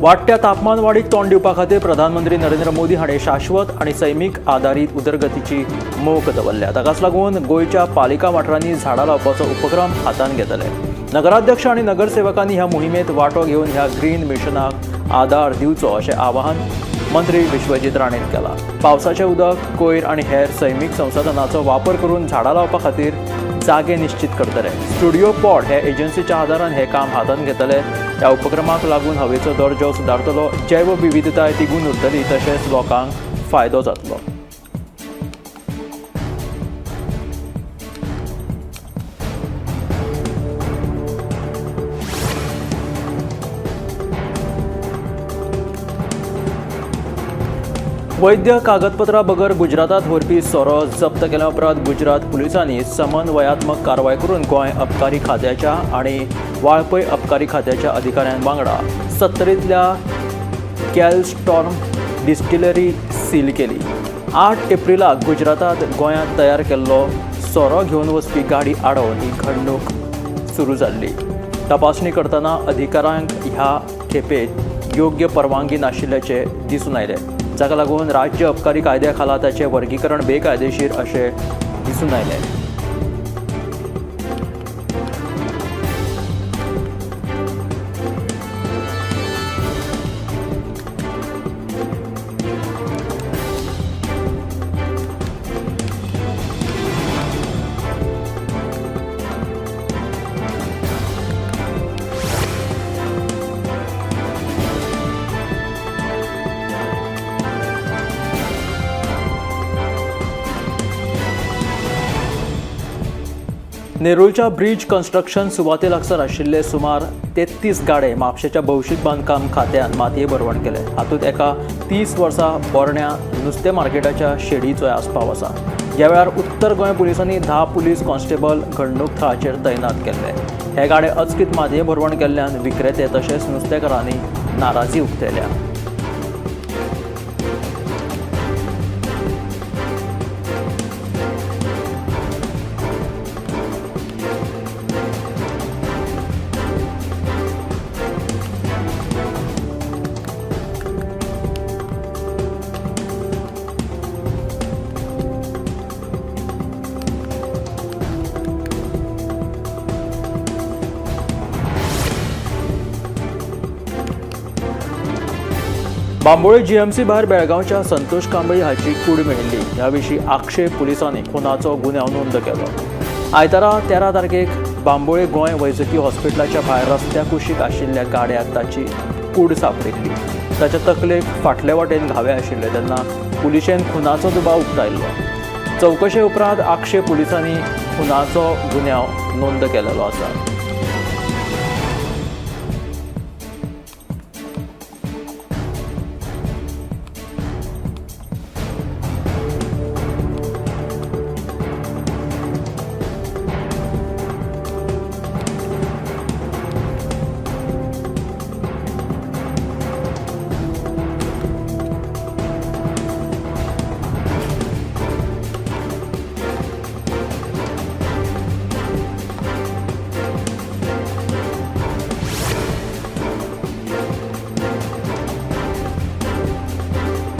वाडट्या तापमान वाडीक तोंड दिवपा खातीर प्रधानमंत्री नरेंद्र मोदी हाणें शाश्वत आनी सैमीक आदारीत उदरगतीची मोख दवरल्या. ताकाच लागून गोंयच्या पालिका वाठारांनी झाडां लावपाचो उपक्रम हातांत घेतले. नगराध्यक्ष आनी नगरसेवकांनी ह्या मोहिमेंत वांटो घेवन ह्या ग्रीन मिशनाक आदार दिवचो अशें आवाहन मंत्री विश्वजीत राणेन केलां. पावसाचें उदक, कोयर आनी हेर सैमीक संसाधनांचो वापर करून झाडां लावपा खातीर जागे निश्चित करतले. स्टुडियो पॉड हे एजन्सीच्या आदारान हे काम हातांत घेतले. ह्या उपक्रमाक लागून हवेचो दर्जो सुदारतलो, जैव विविधताय तिगून उरतली, तशेंच लोकांक फायदो जातलो. वैद्य कागदपत्रां बगर गुजरातात व्हरपी सोरो जप्त केल्या उपरांत गुजरात पुलिसांनी समन्वयात्मक कारवाय करून गोंय अबकारी खात्याच्या आनी वाळपय अबकारी खात्याच्या अधिकाऱ्यां वांगडा सत्तरींतल्या कॅलस्टॉर्म डिस्टिलरी सील केली. 8 एप्रिलाक गुजरातात गोंयांत तयार केल्लो सोरो घेवन वचपी गाडी आडोवन ही घडणूक सुरू जाल्ली. तपासणी करतना अधिकाऱ्यांक ह्या खेपेत योग्य परवानगी नाशिल्ल्याचे दिसून आयले, जाका लागून राज्य अबकारी कायद्या खाला ताचे वर्गीकरण बेकायदेशीर अशें दिसून आयलें. नेरूलच्या ब्रिज कन्स्ट्रक्शन सुवाते लागसार आशिल्ले सुमार 33 गाडे म्हापशेच्या भौशीक बांदकाम खात्यान मातये भरवण केले. हातूंत एका 30 वर्सां पोरण्या नुस्तें मार्केटाच्या शेडीचो आस्पाव आसा. ह्या वेळार उत्तर गोंय पुलिसांनी 10 पुलीस कॉन्स्टेबल घडणूक थळाचेर तैनात केल्ले. हे गाडे अचकीत मातये भरवण केल्ल्यान विक्रेते तशेंच नुस्तेकारांनी नाराजी उक्तायल्या. बांबोळे जीएमसी भायर बेळगांवच्या संतोष कांबळी हाची कूड मेळिल्ली. ह्या विशीं आक्षेप पुलिसांनी खुनाचो गुन्यांव नोंद केलो. आयतारा 13 तारखेक बांबोळे गोंय वैजकी हॉस्पिटलाच्या भायर रस्त्या कुशीक आशिल्ल्या गाड्याक ताची कूड सापडिल्ली. ताच्या तकलेक फाटले वटेन घावे आशिल्ले तेन्ना पुलिशेन खुनाचो दुबाव उक्तायल्लो. चवकशे उपरांत आक्षेप पुलिसांनी खुनाचो गुन्यांव नोंद केलेलो आसा.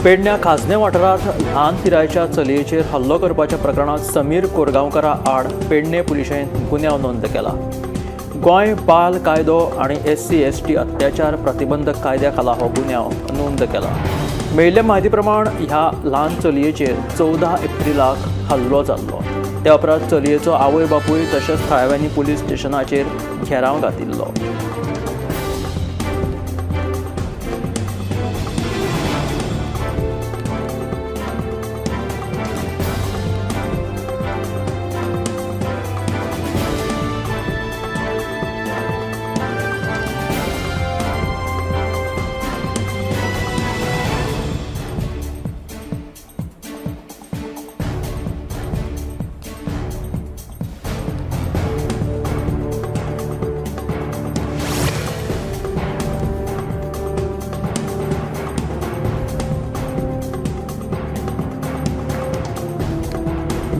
पेडण्या खाजने वाठारांत ल्हान पिरायेच्या चलयेचेर हल्लो करपाच्या प्रकरणात समीर कोरगांवकारा आड पेडणे पुलिशेन गुन्यांव नोंद केला. गोंय बाल कायदो आनी SC/ST अत्याचार प्रतिबंधक कायद्या खाला हो गुन्यांव नोंद केला. मेळिल्ल्या म्हायती प्रमाण ह्या ल्हान चलयेचेर 14 एप्रिलाक हल्लो जाल्लो. त्या उपरांत चलयेचो आवय बापूय तशेंच थळाव्यांनी पुलीस स्टेशनाचेर घेराव घातिल्लो.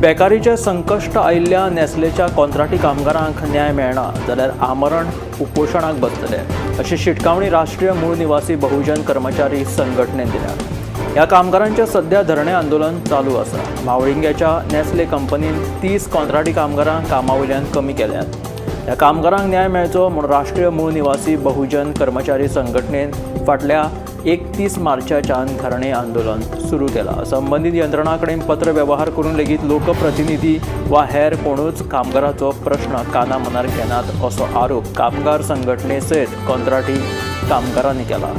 बेकारीचे संकश्ट आयिल्ल्या नेस्लेच्या कॉन्ट्राक्टी कामगारांक न्याय मेळना जाल्यार आमरण उपोशणाक बसतले अशी शिटकावणी राष्ट्रीय मूळ निवासी बहुजन कर्मचारी संघटनेन दिल्या। ह्या कामगारांचे सध्या धरणे आंदोलन चालू आसा। मावळिंग्याच्या नेस्ले कंपनीन 30 कॉन्ट्राक्टी कामगारांक कामावयल्यान कमी केल्यात। ह्या कामगारांक न्याय मेळचो म्हूण राष्ट्रीय मूळ निवासी बहुजन कर्मचारी संघटनेन फाटल्या 31 मार्चाच्यान धरणे आंदोलन सुरू केला। संबंधित यंत्रणा कडेन पत्र व्यवहार करून लेगीत लोकप्रतिनिधी वा हेर कोणूच कामगाराचो प्रश्न काना मनार घेनात असो आरोप कामगार संघटने सयत कॉन्ट्राक्टी कामगारांनी केला।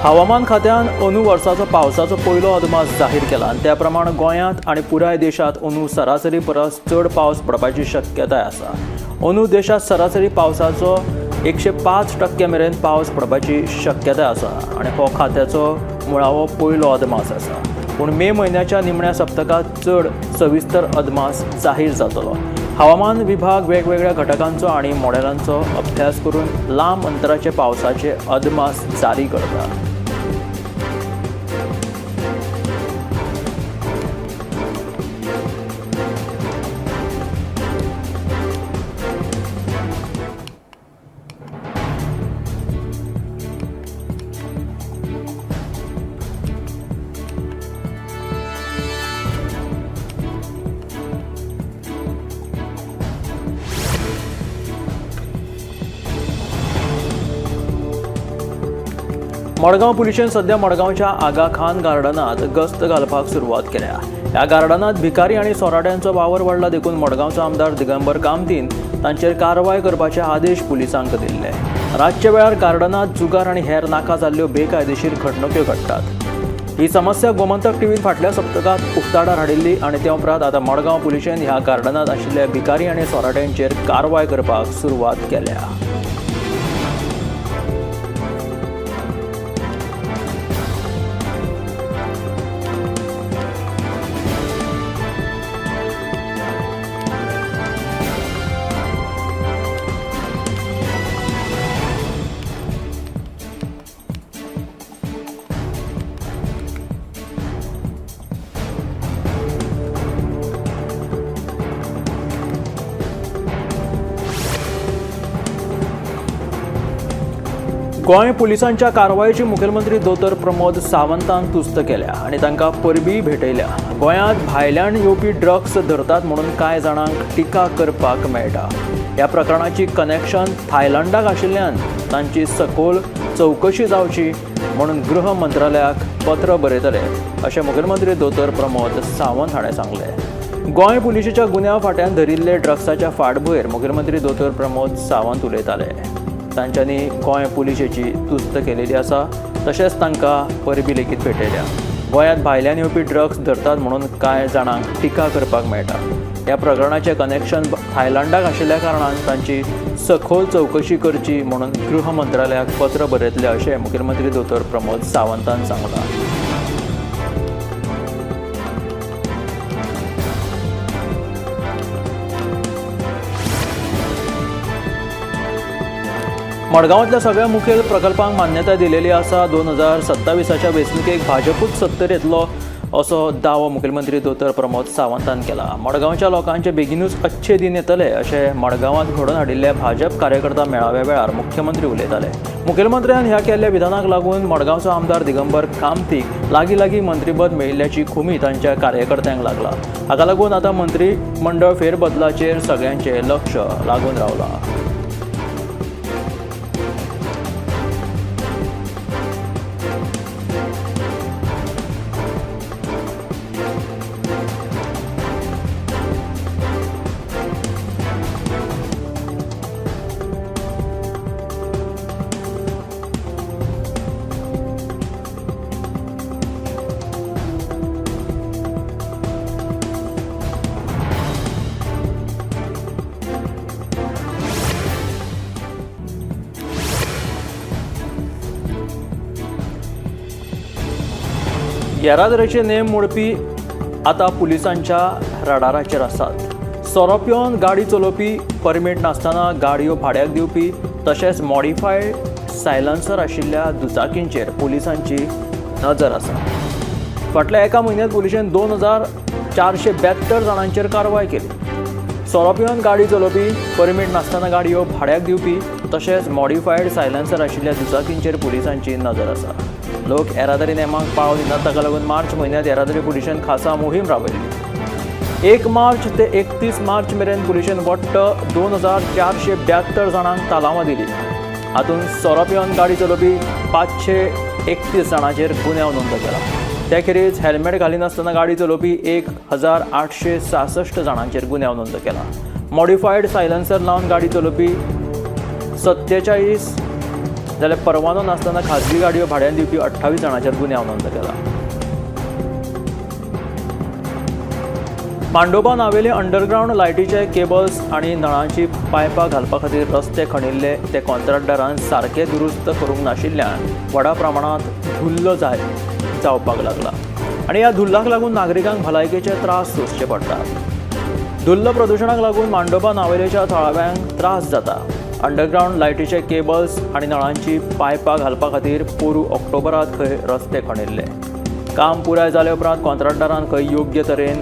हवामान खात्यान अंदू वर्साचो पावसाचो पयलो अदमास जाहीर केला आनी त्या प्रमाण गोंयांत आनी पुराय देशांत अंदू सरासरी परस चड पावस पडपाची शक्यताय आसा। अंदू देशांत सरासरी पावसाचो 105% मेरेन पावस पडपाची शक्यताय आसा आनी हो खात्याचो मुळावो पयलो अदमास आसा। पूण मे म्हयन्याच्या निमण्या सप्तकांत चड सविस्तर अदमास जाहीर जातलो। हवामान विभाग वेगवेगळ्या घटकांचो आनी मॉडेलांचो अभ्यास करून लांब अंतराचे पावसाचे अदमास जारी करता। मडगांव पुलिशेन सध्या मडगांवच्या आगा खान गार्डनात गस्त घालपाक सुरवात केल्या। ह्या गार्डनात भिकारी आनी सोराट्यांचो वावर वाडला देखून मडगांवचो आमदार दिगंबर कामतीन तांचेर कारवाय करपाचे आदेश पुलिसांक दिल्ले। रातचे वेळार गार्डनात जुगार आनी हेर नाका जाल्ल्यो बेकायदेशीर घडणुको घडटात। ही समस्या गोमंतक टीव्हीन फाटल्या सप्तकांत उक्ताडार हाडिल्ली आनी ते उपरांत आतां मडगांव पुलिशेन ह्या गार्डनात आशिल्ल्या भिकारी आनी सोराट्यांचेर कारवाय करपाक सुरवात केल्या। गोंय पुलिसांच्या कारवायेची मुखेलमंत्री दोतर प्रमोद सावंतान तुस्त केल्या आनी तांकां परबीं भेटयल्या। गोंयांत भायल्यान येवपी ड्रग्स धरतात म्हणून कांय जाणांक टिका करपाक मेळटा। ह्या प्रकरणाची कनेक्शन थायलंडाक आशिल्ल्यान तांची सखोल चवकशी जावची म्हणून गृह मंत्रालयाक पत्र बरयतले अशें मुखेलमंत्री दोतर प्रमोद सावंत हाणें सांगलें। गोंय पुलिशेच्या गुन्यांव फाट्यान धरिल्ले ड्रग्साच्या फाटभुंयेर मुखेलमंत्री दोतर प्रमोद सावंत उलयताले। तांच्यांनी गोंय पुलिशेची तुस्त केलेली आसा, तशेंच तांकां परबीं लेगीत भेटयल्या। गोंयांत भायल्यान येवपी ड्रग्स धरतात म्हणून कांय जाणांक टिका करपाक मेळटा। ह्या प्रकरणाचें कनेक्शन थायलंडाक आशिल्ल्या कारणान तांची सखोल चवकशी करची म्हणून गृह मंत्रालयाक पत्र बरयतले अशें मुखेलमंत्री दोतर प्रमोद सावंतान सांगलां। मडगांवांतल्या सगळ्या मुखेल प्रकल्पांक मान्यताय दिलेली आसा। 2027च्या वेंचणुकेक भाजपूच सत्तेर येतलो असो दावो मुखेलमंत्री दोतर प्रमोद सावंतान केला। मडगांवच्या लोकांचे बेगीनूच अच्छे दिन येतले अशें मडगांवांत घडोवन हाडिल्ल्या भाजप कार्यकर्ता मेळाव्या वेळार मुख्यमंत्री उलयताले। मुखेलमंत्र्यान ह्या केल्ल्या विधानाक लागून मडगांवचो आमदार दिगंबर कामतीक लागीं मंत्रीपद मेळिल्ल्याची खुमी तांच्या कार्यकर्त्यांक लागला। हाका लागून आतां मंत्रिमंडळ फेरबदलाचेर सगळ्यांचें लक्ष लागून रावलां। येरादारीचे नेम मोडपी आता पुलिसांच्या रडाराचेर आसात। सोरो पिवन गाडी चलोवपी, परमीट नासतना गाडयो भाड्याक दिवपी तशेंच मॉडिफायड सायलन्सर आशिल्ल्या दुचाकींचेर पुलिसांची नजर आसा। फाटल्या एका म्हयन्यांत पुलिशेन 2472 जाणांचेर कारवाय केली। सोरो पिवन गाडी चलोवपी, परमीट नासतना गाडयो भाड्याक दिवपी तशेंच मॉडिफायड सायलन्सर आशिल्ल्या दुचाकींचेर पुलिसांची नजर आसा। लोक येरादारी नेमांक पाळो दिनात, ताका लागून मार्च म्हयन्यांत येरादारी पुलिशेन खासा मोहीम राबयली। 1 मार्च ते 31 मार्च मेरेन पुलिशेन वट्ट 2472 जाणांक तालावां दिली। हातूंत सोरो पिवन गाडी चलोवपी 531 जाणांचेर गुन्यांव नोंद केला। त्या खेरीज हेल्मेट घालिनासतना गाडी चलोवपी 1866 जाणांचेर गुन्यांव नोंद केला। मॉडिफायड सायलन्सर लावन गाडी चलोवपी 47 जाल्यार परवानो नासतना खाजगी गाडयो भाड्यान दिवपी 28 जाणांचेर गुन्यांव नोंद केला। मांडोबा नावेले अंडरग्राउंड लायटीचे केबल्स आनी नळांची पायपां घालपा खातीर रस्ते खणिल्ले ते कॉन्ट्रॅक्टरान सारके दुरुस्त करूंक नाशिल्ल्यान व्हडा प्रमाणांत धुल्ल जावपाक लागला आनी ह्या धुल्लाक लागून नागरिकांक भलायकेचे त्रास सोंसचे पडटात। धुल्ल प्रदुशणाक लागून मांडोबा नावेलेच्या थळाव्यांक त्रास जाता। अंडरग्राउंड लायटीचे केबल्स आनी नळांची पायपां घालपा खातीर पोरू ऑक्टोबरांत खंय रस्ते खणिल्ले। काम पुराय जाले उपरांत कॉन्ट्रॅक्टरान खंय योग्य तरेन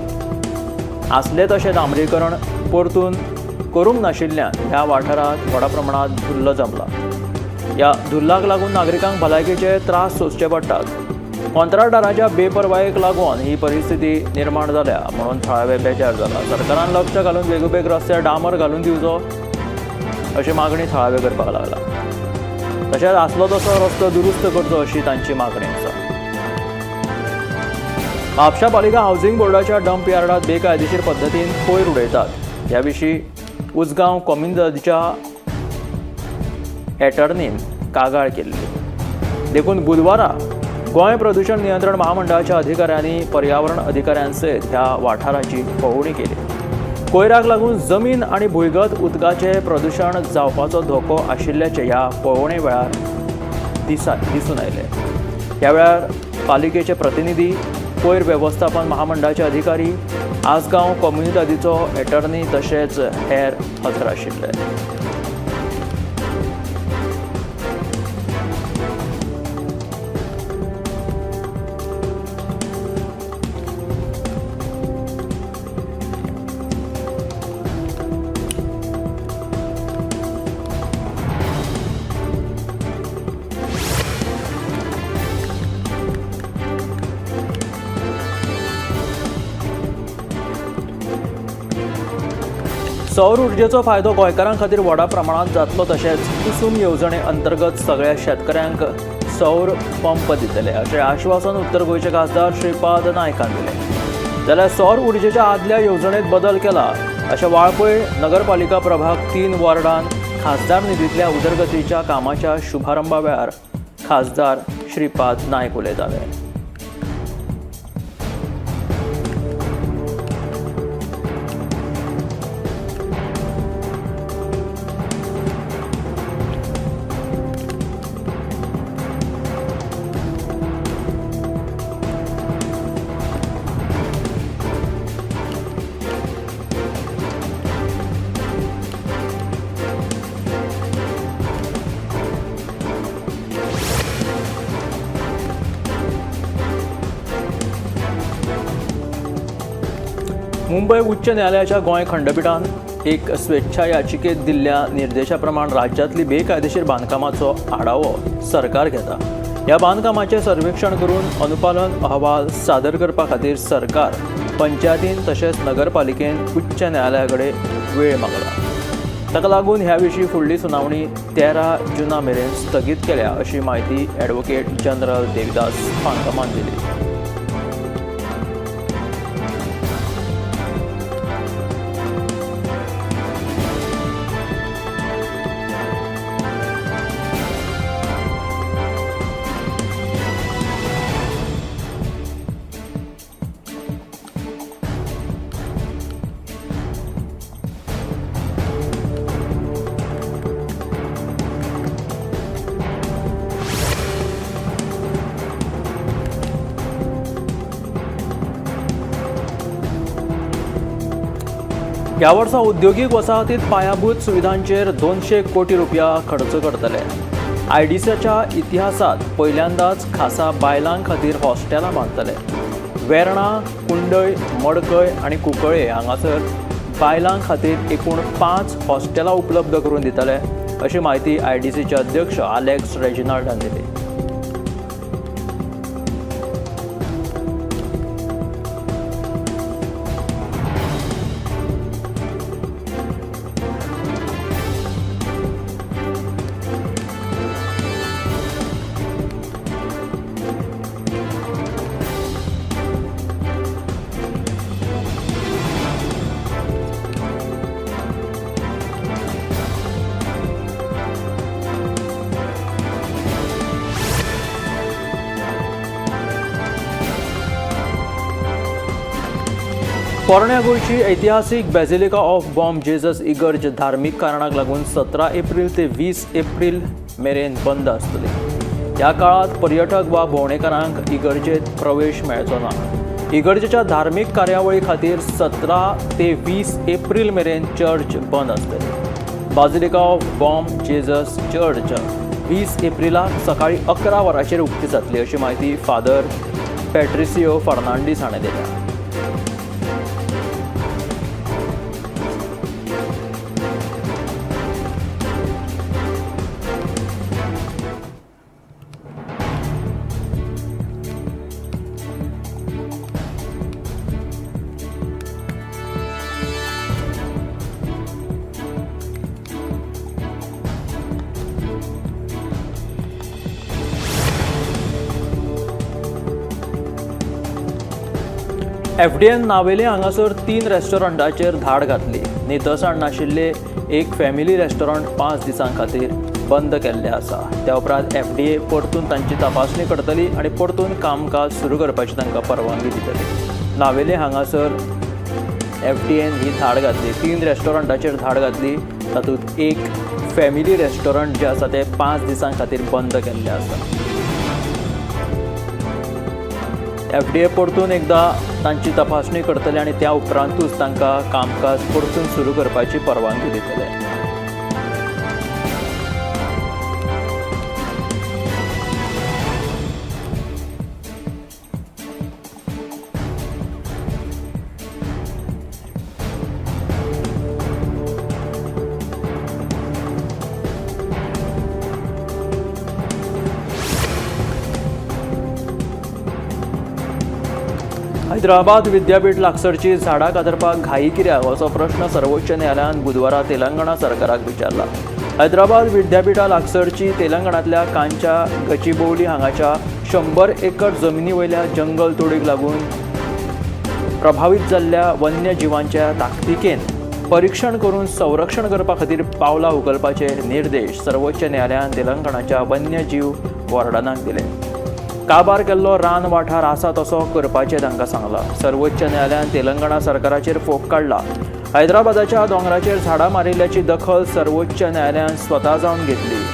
आसले तशें डांबरीकरण परतून करूंक नाशिल्ल्यान ह्या वाठारांत व्हडा प्रमाणांत धुल्ल जमला। ह्या धुल्लाक लागून नागरिकांक भलायकेचे त्रास सोंसचे पडटात। कॉन्ट्रॅक्टराच्या बेपरवायेक लागून ही परिस्थिती निर्माण जाल्या म्हणून थळावे बेजार जाला। सरकारान लक्ष घालून वेगवेगळे रस्ते डांबर घालून दिवचो अशी मागणी थळावे करपाक लागला। तशेंच आसलो तसो रस्तो दुरुस्त करचो अशी तांची मागणी आसा। म्हापशा पालिका हावसिंग बोर्डाच्या डंप यार्डात बेकायदेशीर पद्दतीन कोयर उडयतात, ह्या विशीं उसगांव कॉम्युनिटीच्या एटर्नीन कागाळ केल्ली। देखून बुधवारा गोंय प्रदूषण नियंत्रण महामंडळाच्या अधिकाऱ्यांनी पर्यावरण अधिकाऱ्यांसयत ह्या वाठाराची पळोवणी केली। कोयराक लागून जमीन आनी भुंयगत उदकाचें प्रदूशण जावपाचो धोको आशिल्ल्याचें ह्या पळोवणे वेळार दिसून आयलें। ह्या वेळार पालिकेचे प्रतिनिधी, कोयर वेवस्थापन महामंडळाचे अधिकारी, आसगांव कम्युनिटीचो एटर्नी तशेंच हेर हजर आशिल्ले। सौर उर्जेचो फायदो गोंयकारां खातीर व्हडा प्रमाणांत जातलो तशेंच कुसुम येवजणे अंतर्गत सगळ्या शेतकऱ्यांक सौर पंप दितले अशें आश्वासन उत्तर गोंयचे खासदार श्रीपाद नायकान दिलें। जाल्यार सौर उर्जेच्या आदल्या येवजणेत बदल केला अशें वाळपय नगरपालिका प्रभाग 3 वॉर्डान खासदार निधींतल्या उदरगतीच्या कामाच्या शुभारंभा वेळार खासदार श्रीपाद नायक उलयताले। मुंबय उच्च न्यायालयाच्या गोंय खंडपीठान एक स्वेच्छा याचिकेत दिल्ल्या निर्देशा प्रमाण राज्यांतली बेकायदेशीर बांदकामाचो आढावो सरकार घेता। ह्या बांदकामाचें सर्वेक्षण करून अनुपालन अहवाल सादर करपा खातीर सरकार पंचायतीन तशेंच नगरपालिकेन उच्च न्यायालया कडेन वेळ मागला। ताका लागून ह्या विशीं फुडली सुनावणी 13 जूना मेरेन स्थगीत केल्या अशी माहिती ॲडव्होकेट जनरल देविदास पांगमान दिली। ह्या वर्सा उद्योगीक वसाहतीत पायाभूत सुविधांचेर 200 कोटी रुपया खर्च करतले. आयडीसीच्या इतिहासात पहिल्यांदाच खासा बायलां खातीर हॉस्टेलां बांदतले. वेर्णा, कुंडय, मडकय आनी कुंकळे हांगासर बायलां खातीर एकूण 5 हॉस्टेलां उपलब्ध करून दितले, अशी माहिती आयडीसीचे अध्यक्ष आलेक्स रेजिनाल्डान दिली. पोरण्या गोंयची ऐतिहासीक बेझिलिका ऑफ बॉम जेजस इगर्ज धार्मीक कारणाक लागून 17 एप्रिल ते 20 एप्रिल मेरेन बंद आसतली. ह्या काळात पर्यटक वा भोंवडेकारांक इगर्जेत प्रवेश मेळचो ना. इगर्जेच्या धार्मीक कार्यावळी खातीर 17 ते 20 एप्रिल मेरेन चर्च बंद आसतली. बेझिलिका ऑफ बॉम जेजस चर्च 20 एप्रिलाक सकाळी 11 वरांचेर उक्ती जातली, अशी माहिती फादर पॅट्रिसियो फर्नांडीस हाणें दिल्या. एफडीएन नावेले हांगासर 3 रेस्टॉरंटाचेर धाड घातली. नितळसाण नाशिल्ले एक फॅमिली रेस्टॉरंट 5 दिसां खातीर बंद केल्ले आसा. त्या उपरांत एफडीए परतून तांची तपासणी करतली आनी परतून कामकाज सुरू करपाची तांकां परवानगी दितली. नावेले हांगासर एफडीएन ही धाड घातली. 3 रेस्टॉरंटाचेर धाड घातली. तातूंत एक फॅमिली रेस्टॉरंट जे आसा ते 5 दिसां खातीर बंद केल्ले आसा. एफडीए परतून एकदा तांची तपासणी करतले आनी त्या उपरांतूच तांकां कामकाज परतून सुरू करपाची परवानगी दितले. हैदराबाद विद्यापीठ लागसरची झाडां कातरपाक घाई कित्याक असो प्रश्न सर्वोच्च न्यायालयान बुधवारा तेलंगणा सरकाराक विचारला. हैदराबाद विद्यापीठा लागसरची तेलंगणांतल्या कांच्या गचिबौली हांगाच्या 100 एकर जमनी वयल्या जंगल तोडीक लागून प्रभावित जाल्ल्या वन्यजीवांच्या ताकतिकेन परीक्षण करून संरक्षण करपा खातीर पावलां उखलपाचे निर्देश सर्वोच्च न्यायालयान तेलंगणाच्या वन्यजीव वॉर्डनाक दिले. काबार केल्लो रान वाठार आसा तसो करपाचें तांकां सांगलां. सर्वोच्च न्यायालयान तेलंगणा सरकाराचेर फोग काडला. हैदराबादाच्या दोंगराचेर झाडां मारिल्ल्याची दखल सर्वोच्च न्यायालयान स्वता जावन घेतली.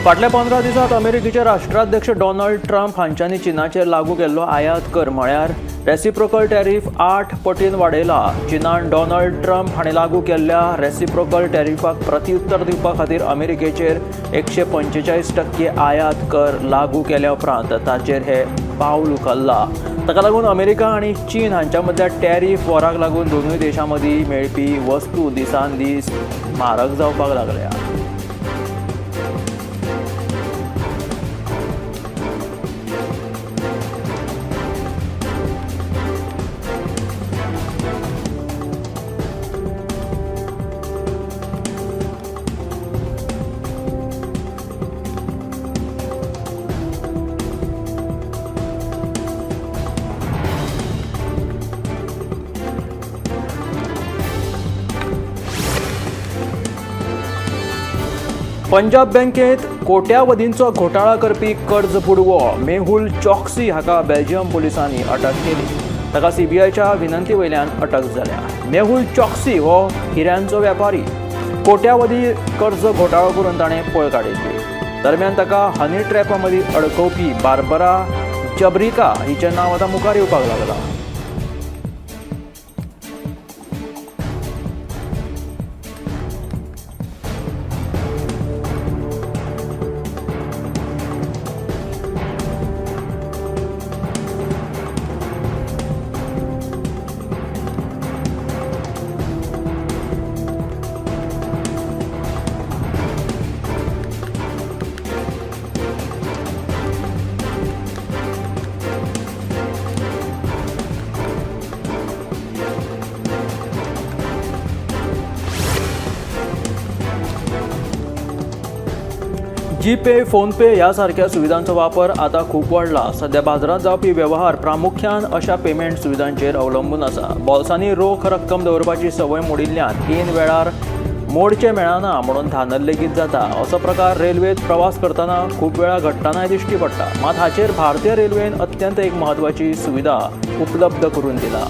फाटल्या 15 दिसांत अमेरिकेचे राष्ट्राध्यक्ष डोनाल्ड ट्रम्प हांच्यांनी चीनाचेर लागू केल्लो आयात कर म्हळ्यार रेसिप्रोकल टॅरिफ 8 पटीन वाडयला. चीनान डोनाल्ड ट्रम्प हांणी लागू केल्ल्या रेसिप्रोकल टॅरिफाक प्रत्युत्तर दिवपा खातीर अमेरिकेचेर 145% आयात कर लागू केल्या उपरांत ताचेर हे पावल उखल्ला. ताका लागून अमेरिका आनी चीन हांच्या मदल्या टॅरिफ वॉराक लागून दोनूय देशां मदीं मेळपी वस्तू दिसान दीस म्हारग जावपाक लागल्या. पंजाब बँकेत कोट्यावधींचो घोटाळा करपी कर्ज बुडवो मेहुल चॉक्सी हाका बेल्जियम पुलिसांनी अटक केली. ताका सीबीआयच्या विनंती वयल्यान अटक जाल्या. मेहुल चॉक्सी हो हिऱ्यांचो वेपारी. कोट्यावधी कर्ज घोटाळो करून ताणें पळ काडिल्ली. दरम्यान ताका हनी ट्रॅपा मदीं अडकवपी बार्बरा जब्रिका हिचें नांव आतां मुखार येवपाक लागलां. जीपे, फोनपे ह्या सारख्या सुविधांचो वापर आता खूप वाढला. सध्या बाजारात जावपी व्यवहार प्रामुख्यान अशा पेमेंट सुविधांचेर अवलंबून आसा. बोल्सांनी रोख रक्कम दवरपाची संवय मोडिल्ल्यान ऐन वेळार मोडचें मेळना म्हणून धांदल लेगीत जाता. असो प्रकार रेल्वेत प्रवास करतना खूप वेळा घडटनाय दिश्टी पडटा. मात हाचेर भारतीय रेल्वेन अत्यंत एक म्हत्वाची सुविधा उपलब्ध करून दिला.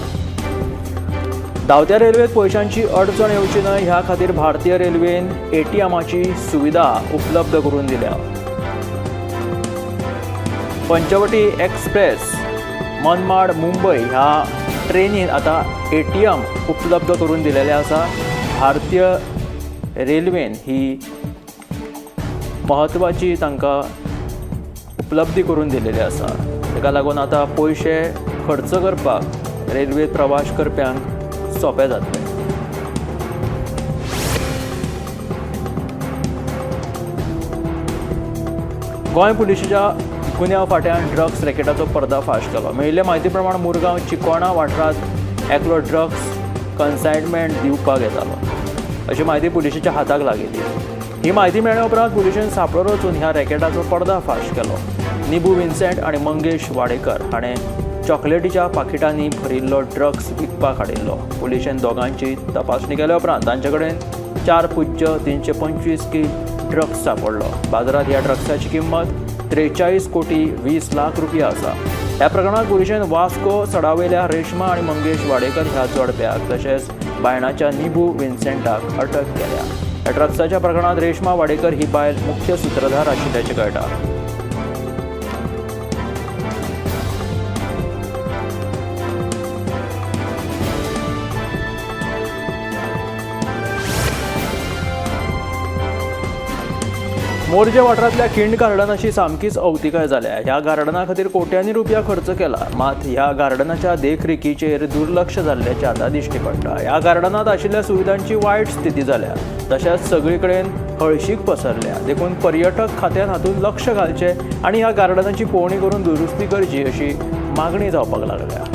धांवत्या रेल्वेत पयशांची अडचण येवची न्हय ह्या खातीर भारतीय रेल्वेन एटीएमाची सुविधा उपलब्ध करून दिल्या. पंचवटी एक्सप्रेस मनमाड मुंबय ह्या ट्रेनीन आता एटीएम उपलब्ध करून दिलेले आसा. भारतीय रेल्वेन ही महत्वाची तांकां उपलब्धी करून दिलेली आसा. ताका लागून आता पयशे खर्च करपाक रेल्वेत प्रवास करप्यांक सोंपें जातलें. गोंय पुलिशेच्या गुन्यांव फाट्यान ड्रग्स रॅकेटाचो पर्दाफाश केलो. मेळिल्ले म्हायती प्रमाण मुरगांव चिकोणा वाठारांत एकलो ड्रग्स कन्सायनमेंट दिवपाक येतालो अशी म्हायती पुलिशेच्या हाताक लागिल्ली. ही म्हायती मेळ्ळे उपरांत पुलिशेन सांपळो रचून ह्या रॅकेटाचो पर्दाफाश केलो. निबू विन्सेंट आनी मंगेश वाडेकर हाणें चॉकलेटीच्या पाकिटांनी भरिल्लो ड्रग्स विकपाक हाडिल्लो. पुलिशेन दोगांची तपासणी केल्या उपरांत तांचे कडेन 4.325 किल ड्रग्स सांपडलो. बाजारात ह्या ड्रग्साची किंमत 43 कोटी 20 लाख रुपया आसा. ह्या प्रकरणात पुलिशेन वास्को सडावयल्या रेश्मा आनी मंगेश वाडेकर ह्या जोडप्याक तशेंच बायणाच्या निबू विन्सेंटाक अटक केल्या. ह्या ड्रग्साच्या प्रकरणात रेश्मा वाडेकर ही बायल मुख्य सूत्रधार आशिल्ल्याचें कळटा. मोरजे वाठारांतल्या खिंड गार्डनाची सामकीच अवतिकाय जाल्या. ह्या गार्डना खातीर कोट्यांनी रुपया खर्च केला. मात ह्या गार्डनाच्या देखरेखीचेर दुर्लक्ष जाल्ल्याचे आतां दिश्टी पडटा. ह्या गार्डनांत आशिल्ल्या सुविधांची वायट स्थिती जाल्या. तशेंच सगळे कडेन हळशीक पसरल्या. देखून पर्यटक खात्यान हातूंत लक्ष घालचें आनी ह्या गार्डनाची पळोवणी करून दुरुस्ती करची अशी मागणी जावपाक लागल्या.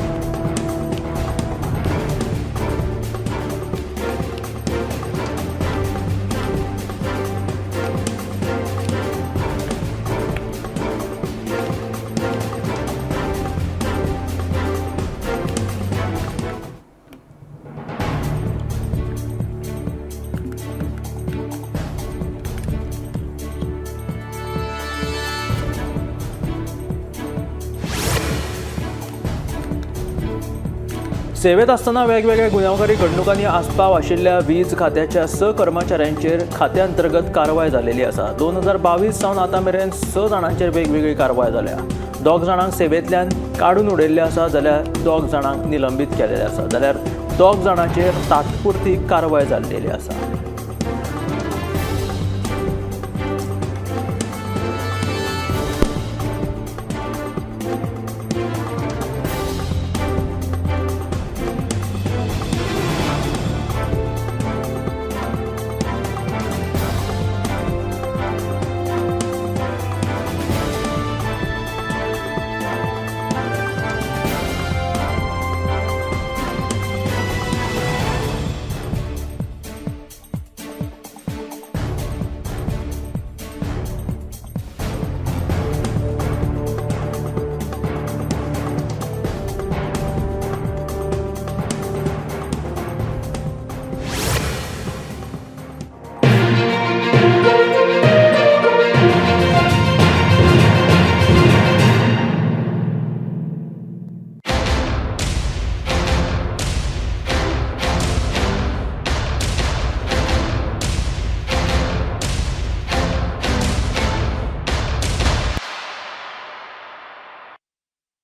सेवेत असताना वेगवेगळ्या गुन्यांवकारी घडणुकांनी आस्पाव आशिल्ल्या वीज खात्याच्या 6 कर्मचाऱ्यांचेर खात्यांतर्गत कारवाय जालेली आसा. 2022 सावन आतां मेरेन 6 जाणांचेर वेगवेगळी कारवाय जाल्या. 2 जाणांक सेवेंतल्यान काडून उडयल्ले आसा जाल्यार 2 जाणांक निलंबीत केलेले आसा जाल्यार 2 जाणांचेर तात्पुरती कारवाय जाल्लेली आसा.